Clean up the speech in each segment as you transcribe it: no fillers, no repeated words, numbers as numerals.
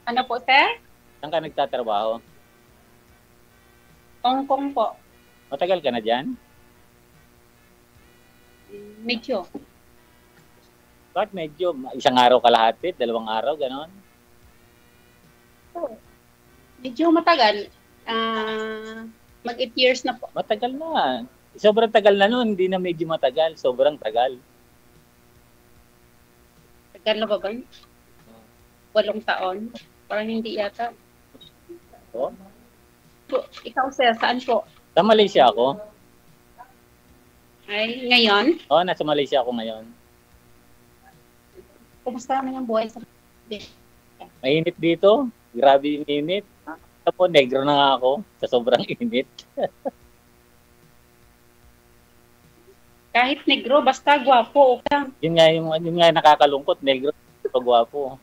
Ano po, sir? Saan ka nagtatrabaho? Hong Kong po. Matagal ka na dyan? Medyo. Bakit medyo isang araw kalahati, dalawang araw, ganon? Medyo matagal. Mag 8 years na po. Matagal na. Sobrang tagal na nun, hindi na medyo matagal, sobrang tagal. Tagal na ba ba? 8 taon? Parang hindi yata. Oh? Ikaw, sir, saan po? Sa Malaysia ako. Ay, ngayon? Oo, nasa Malaysia ako ngayon. Kumusta naman yung buhay sa Mainit dito. Grabe yung init. Tapos negro na nga ako sa sobrang init. Kahit negro, basta gwapo, okay lang. Yun nga yung nakakalungkot, negro, pagwapo.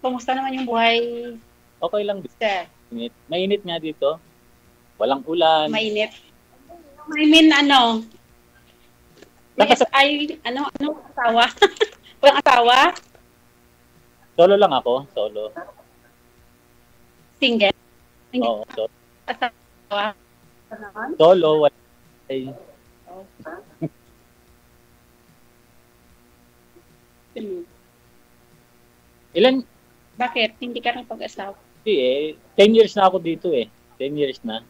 Kumusta naman yung buhay, Okay lang dito. sir? Mainit nga dito. Walang ulan. Mainit. I mean, ano? Yes, ano asawa? Walang asawa? Solo lang ako, solo. Single? Oo, solo. Asawa? Solo, wala. Ay, ilan? Bakit? Hindi ka nang pag-asawa? Hindi eh. 10 years na ako dito eh. 10 years na.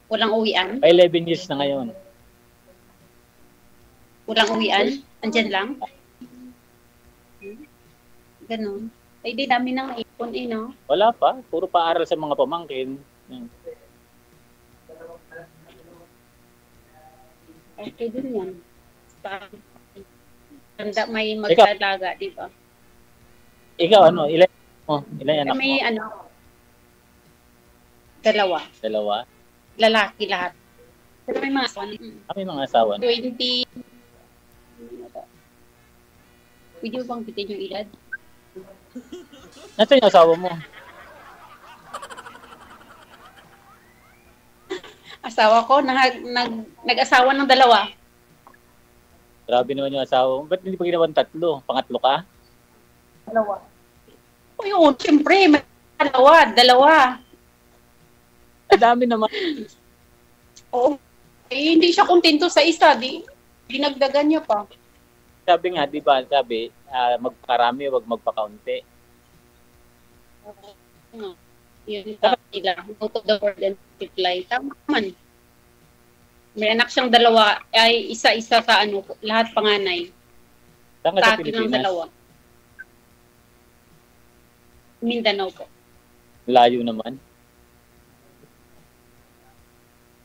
Walang uwian? 11 years na ngayon. Walang uwian? Andyan lang? Ganun. Ay, di dami nang ipon eh, no? Wala pa. Puro paaral sa mga pamangkin. Okay din yan. Tanda may magdalaga, di ba? Ikaw ano? Ilan anak mo? May ano? Dalawa. Dalawa? Lalaki lahat. Pero may mga asawa. May mga asawa. 20. Pwede mo bang bitin yung edad? Nasaan yung asawa mo? Asawa ko, nag-asawa ng dalawa. Grabe naman yung asawa mo. Ba't hindi pa ginawan 3? Pangatlo ka? Dalawa. O yun, siyempre, may dalawa. Ang dami naman. Oo. Eh, hindi siya kontento sa isa, dinagdagan niya pa. Sabi nga, di ba, magparami, wag magpakaunti. Yun sabi nila, go to the world and multiply. Tama naman. May anak siyang dalawa, ay isa-isa sa lahat panganay. Saan ka sa Sa akin ng Pilipinas? dalawa. Mindanao po. Layo naman.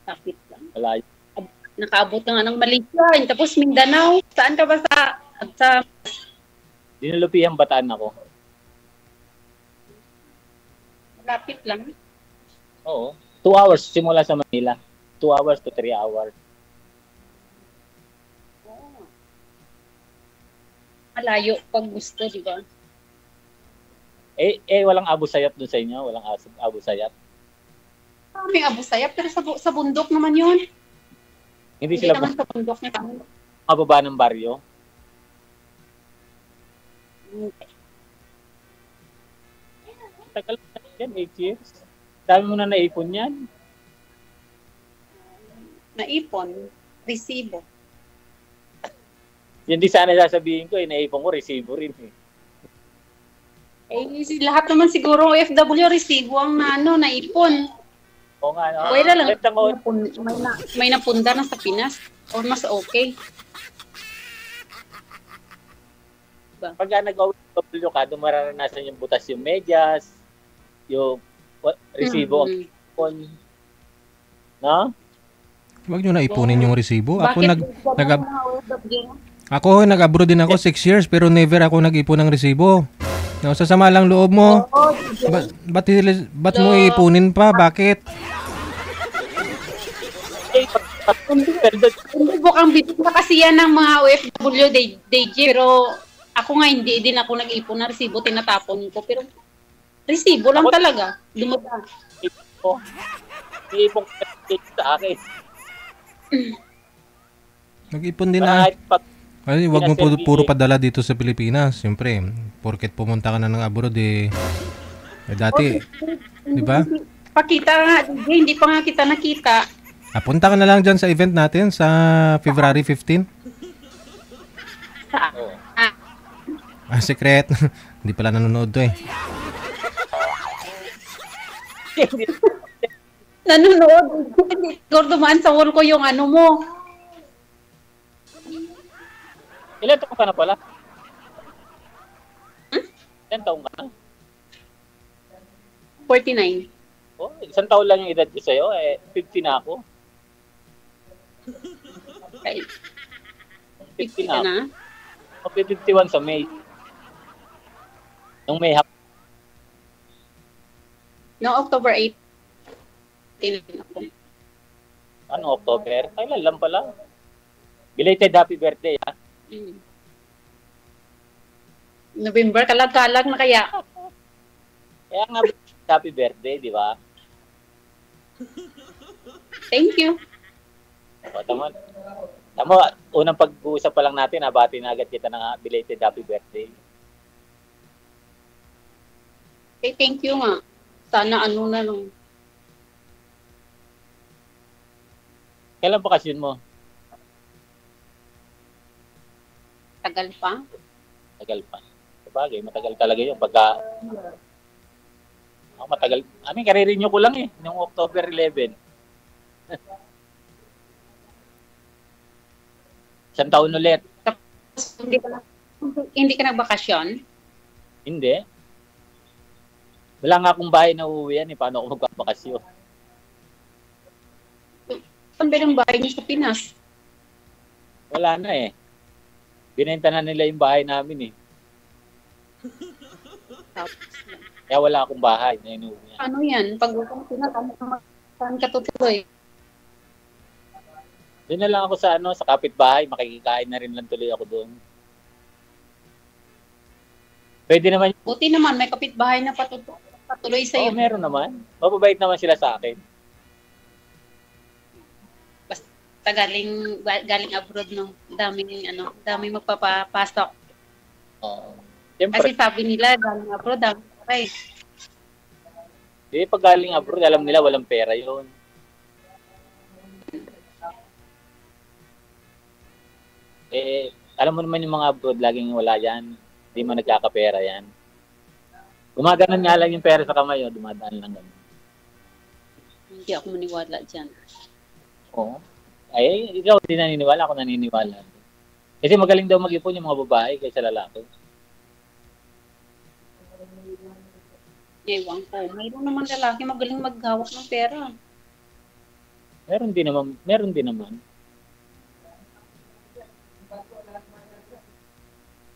Sakit lang. Layo. Nakaabot ka nga ng Malaysia, tapos Mindanao. Saan ka ba sa Dinulupihang Bataan ako. lapit lang? Oo. 2 hours simula sa Manila. 2 hours to 3 hours. Malayo pag gusto, di ba? Walang Abu Sayyaf doon sa inyo? Walang Abu Sayyaf? May Abu Sayyaf, pero sa bundok naman yun. Hindi sila naman sa bundok niya. mababa ng baryo? Tagal na yan, 8 years. Dami mo na naipon yan. Naipon, resibo. Yan di sana sasabihin ko, naipon ko, resibo rin eh. Lahat naman siguro OFW resibo ang naipon. Oo nga, no? Pwede lang. Kahit May napunda na sa Pinas. O mas okay. pagka nag-OFW ka, doon mararanasan yung butas yung medyas, yung resibo ang ipon. No? Huwag nyo na ipunin yung resibo. Ako Bakit nag-abroad din ako 6 years pero never ako nag-ipon ng resibo. No, sasama lang loob mo. Ba't mo ipunin pa? Bakit? Hindi bukang bibig na kasi yan ng mga OFW DJ, pero ako nga hindi din ako nag-ipon ng resibo, tinatapon ko. Pero resibo lang talaga. Dumadaan. Iipon ko sa akin. Mag-ipon din na. Kahit pag Ay, wag mo Pinaservice. puro padala dito sa Pilipinas. Siyempre, porket pumunta ka na ng abroad dati, di ba? Pakita nga, DJ, hindi pa nga kita nakita. Punta ka na lang dyan sa event natin sa February 15. Oo. Secret. Hindi pala nanonood to eh. Nanonood. Siguro dumaan sa wall ko yung ano mo. Ilan taong ka na pala? Ilan taong ka na? 49. Oh, isang taon lang yung edad ko sa'yo. 50 na ako. Ay, 50 ka na ako. na? Okay, 51 sa May. Nung May No, October 8. Tinanong ako. October? Kailan lang pala. Belated happy birthday, ha? November, kalag-kalag na kaya. Kaya nga, happy birthday, di ba? Thank you. O, tama, unang pag-uusap pa lang natin, nabati na agad kita ng belated happy birthday. Okay, thank you nga. Sana ano na lang. Kailan bakasyon mo? Tagal pa. Tagal pa. Sabagay, matagal talaga yun. Pagka, matagal. Karirinyo ko lang noong October 11. Isang taon ulit. Tapos, hindi ka nagbakasyon? Hindi. Wala nga akong bahay na uuwian paano ako magbabakasyon? Saan ba yung bahay niyo sa Pinas? Wala na Binenta na nila yung bahay namin Tapos, Kaya wala akong bahay na inuuwian. ano yan? Pag utang Pinas, saan ka tutuloy? Doon na lang ako sa kapitbahay, makikikain na rin lang tuloy ako doon. Pwede naman. Buti naman, may kapitbahay na patuloy sa'yo. Oo, meron naman. Mababait naman sila sa akin. Basta galing abroad, no? Daming magpapasok. Oo. Kasi Siyempre, sabi nila, galing abroad, daming patay. pag galing abroad, alam nila walang pera yun. Alam mo naman yung mga abroad, laging wala yan. Hindi mo nagkakapera yan. Gumaganon nga lang yung pera sa kamay, dumadaan lang ganun. Hindi ako maniwala dyan. Oo. Ay, ikaw hindi naniniwala, ako naniniwala. Kasi magaling daw mag-ipon yung mga babae kaysa lalaki. Ewan ko. Mayroon naman lalaki magaling maghawak ng pera. Meron din naman.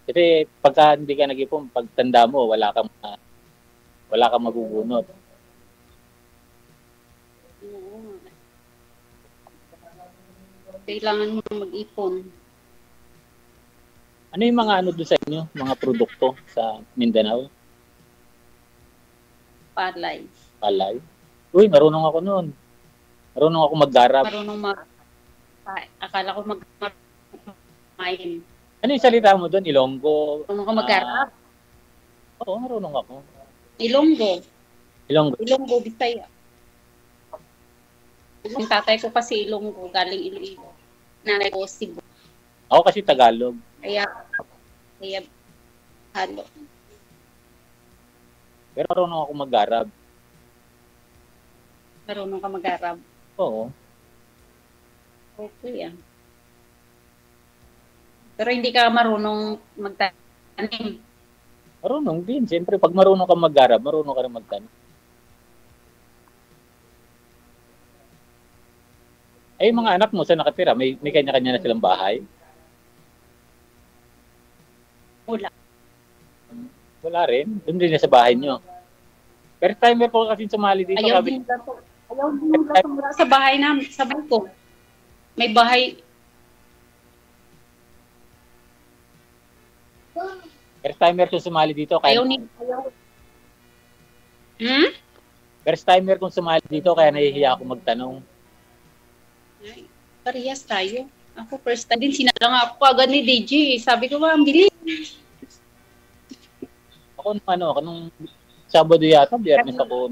Kasi pagka hindi ka nag-ipon, pag tanda mo, wala kang mabubunot. Oo. Kailangan mo mag-ipon. Ano yung mga doon sa inyo, mga produkto sa Mindanao? Palay. Palay? Uy, marunong ako noon. Marunong ako mag-garap. Akala ko mag-main. Ano yung salita mo doon? Ilonggo? Marunong ka mag-garap. Oo, marunong ako. Ilonggo. Ilonggo, Bisaya. Yung tatay ko kasi Ilonggo, galing Iloilo. Nanay ko Cebu. Ako kasi Tagalog. Kaya, halo. Pero marunong ako mag-garap. Marunong ka mag-garap. Oo. Okay, Pero hindi ka marunong magtanim. Marunong din. Siyempre, pag marunong ka mag-garap, marunong ka rin magtanim. Ay, yung mga anak mo sa nakatira, may kanya-kanya na silang bahay? Wala. Wala rin. Doon din na sa bahay nyo. Pero timer po kasi sumali dito. Ayaw din nila sa bahay namin, sa bahay ko. May bahay. First timer kung sumali dito. Kaya, first timer kung sumali dito, kaya nahihiya ako magtanong. Ay, parehas tayo. Ako first time din, sinala nga ako agad ni DJ. Sabi ko, ang bilis. Ako nung Sabado yata, Biyernes ako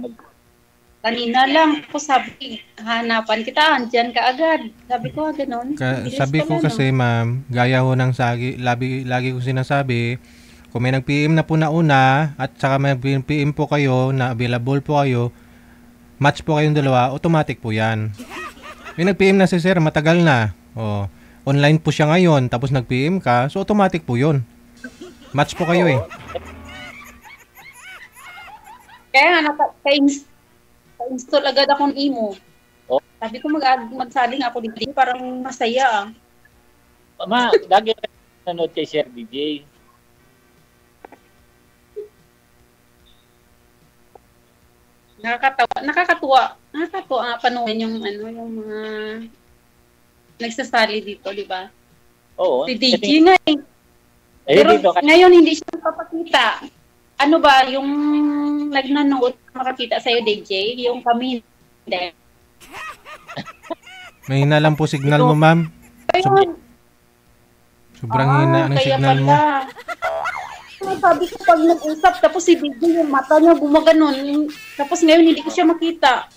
Kanina lang ako sabi, hanapan kita, andyan ka agad. Sabi ko, gano'n. Sabi ko kasi, ma'am, gaya ho ng lagi ko sinasabi, kung may nag-PM na po na una at saka may nag-PM po kayo na available po kayo, match po kayong dalawa, automatic po yan. May nag-PM na si sir, matagal na. Oh, online po siya ngayon, tapos nag-PM ka, so automatic po yun. Match po kayo eh. Kaya nga, ka-install agad akong imo. Oh. Sabi ko, magsaling ako dito, parang masaya. Ma, lagi ka nanood kay Sir DJ. Nakakatuwa nga panoorin yung yung mga nagsasali dito, di ba? Oo. Si DJ nga eh. Pero ngayon hindi siya papakita. Ano ba yung nagnanood makakita sa'yo, DJ? Yung kami hindi. Mahina lang po signal mo, ma'am. Sobrang hina ng signal mo. Sabi ko pag nag-usap, tapos si DJ yung mata niya gumaganon. Tapos ngayon hindi ko siya makita.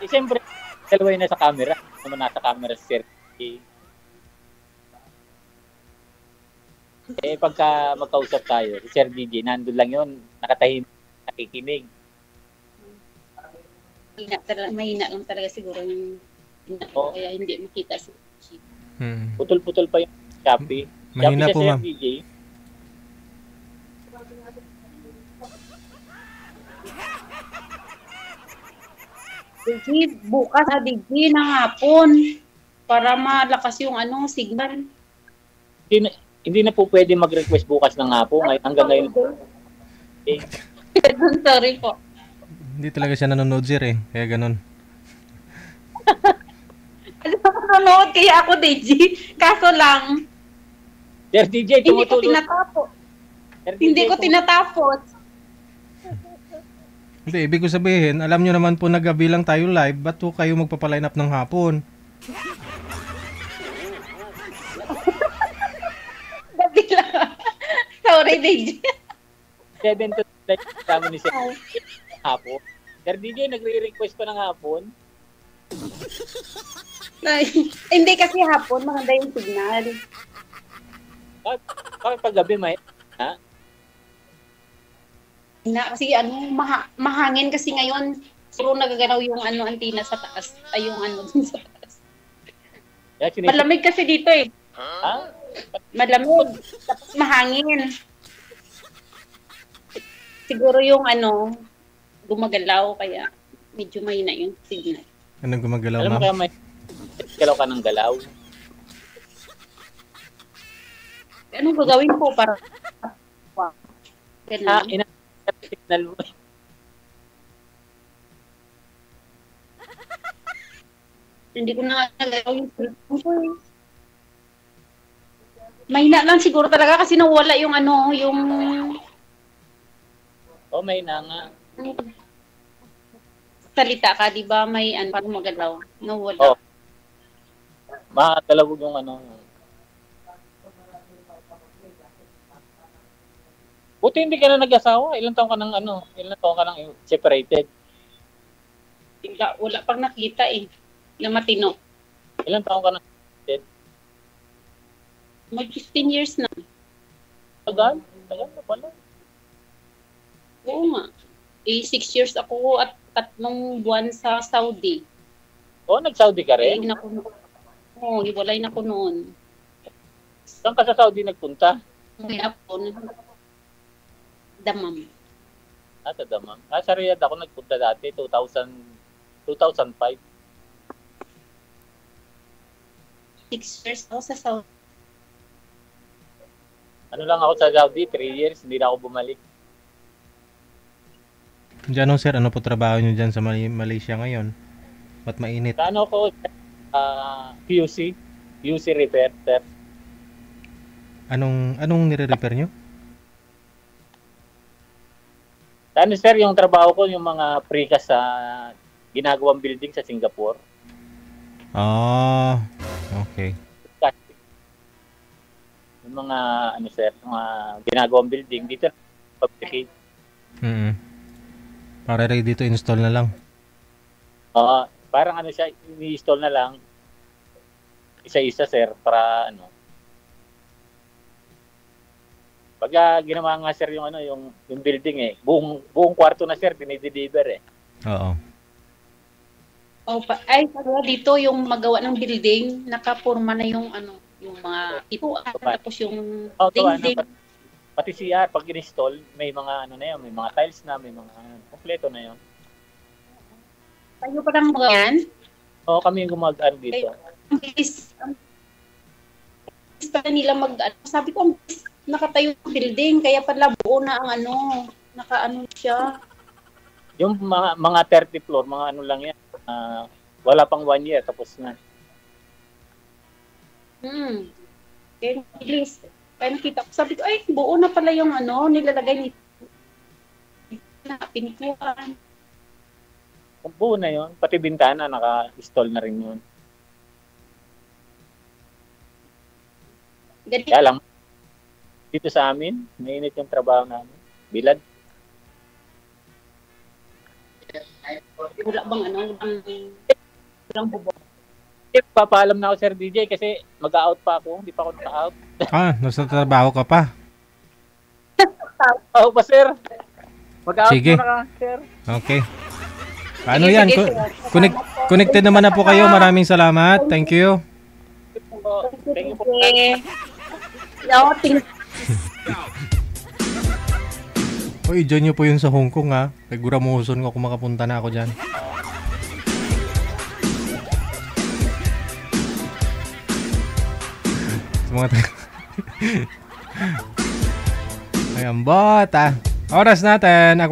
Siyempre, dalawa yun nasa camera. Naman nasa camera si Sir DJ. Pagka magkausap tayo, si Sir DJ, nandun lang yun, nakatahimik, nakikinig. Mahina lang talaga siguro yung kaya hindi makita si DJ. Putol-putol pa yung Shopee. Mahina po, ma'am. DJ. DJ, bukas na DJ ng hapon para malakas yung signal. Hindi na po pwede mag-request bukas ng hapon. Hanggang ngayon. Okay. Sorry po. Hindi talaga siya nanonood, sir eh. Kaya ganun. Nanonood kaya ako, DJ. Kaso lang, Sir DJ, hindi ko tumutulong. tinatapos. Sir DJ, Hindi ko tinatapos. Hindi, ibig ko sabihin, alam nyo naman po nagabilang tayo live, ba't po kayo magpapaline up ng hapon? Sorry, DJ. 7 to 9 kami ni Sir DJ hapon. Sir DJ, nagre-request pa ng hapon. Hindi kasi hapon, maganda yung signal. Bakit pag gabi may? Ha? Kasi mahangin kasi ngayon. Puro nagagalaw yung antina sa taas. Ay, yung dun sa taas. Malamig kasi dito eh. Ha? Malamig. Tapos mahangin. Siguro yung gumagalaw kaya medyo mahina yung signal. Anong gumagalaw, Alam mo ma'am? kaya may galaw ka ng galaw? Anong gagawin ko para ganun? Signal mo. Hindi ko na nagalaw yung cellphone ko eh. Mahina lang siguro talaga kasi nawala yung yung May na nga. salita ka, di ba? May paano magalaw? Nawala. Makakalawag yung Buti hindi ka na nag-asawa. Ilan taon ka nang separated? Wala pang nakita eh. Na matino. Ilan taon ka nang separated? Mag 15 years na. Tagal na pala. Oo nga. 6 years ako at 3 buwan sa Saudi. Nag-Saudi ka rin? Hiwalay na ko noon. Saan ka sa Saudi nagpunta? May ako Damam. Sa Damam. Sa Riyadh ako nagpunta dati, 2005. 6 years ako sa Saudi. Lang ako sa Saudi, 3 years, hindi na ako bumalik. Diyan, sir, ano po trabaho nyo dyan sa Malaysia ngayon? Ba't mainit? Sa ako, QC repair, sir. Anong nire-repair nyo? Sir, yung trabaho ko, yung mga precast sa ginagawang building sa Singapore. Okay. Yung mga, ano sir, mga ginagawang building, dito fabricate. Para ready to install na lang. Parang ano siya, i-install na lang, isa-isa sir, para ano. Pagka ginawa nga sir yung ano, yung building buong kwarto na sir, dinideliver Oo. Ay, pala dito yung magawa ng building, nakapurma na yung ano, yung mga ipuan, tapos yung dingding. Pati CR, pag in-install, may mga ano na yun, may mga tiles na, may mga kompleto na yun. Tayo pa lang mga yan? Oo, kami yung gumag-ano dito. Ang bilis pa nila sabi ko, ang bilis nakatayo yung building, kaya pala buo na ang ano, naka-ano siya. Yung mga 30 floor, mga ano lang yan, wala pang 1 year, tapos na. Kaya bilis. Kaya nakita ko, sabi ko, ay, buo na pala yung ano, nilalagay nito. Pinikuan. Kung buo na yun, pati bintana, naka-install na rin yun. Kaya lang, dito sa amin, mainit yung trabaho namin. Bilad. Wala bang ano, walang bubok. Papaalam na ako, Sir DJ, kasi mag-out pa ako. Hindi pa ako naka-out. Nasa trabaho ka pa? Oo pa, Sir. Mag-out Sige. muna ka, Sir. Okay. Ano yan? Connected naman na po kayo. Maraming salamat. Thank you. Thank you po. Uy, dyan nyo po yun sa Hong Kong ha. Naguramuson ko kung makapunta na ako dyan. Mga Ayan, bot ah. Oras natin.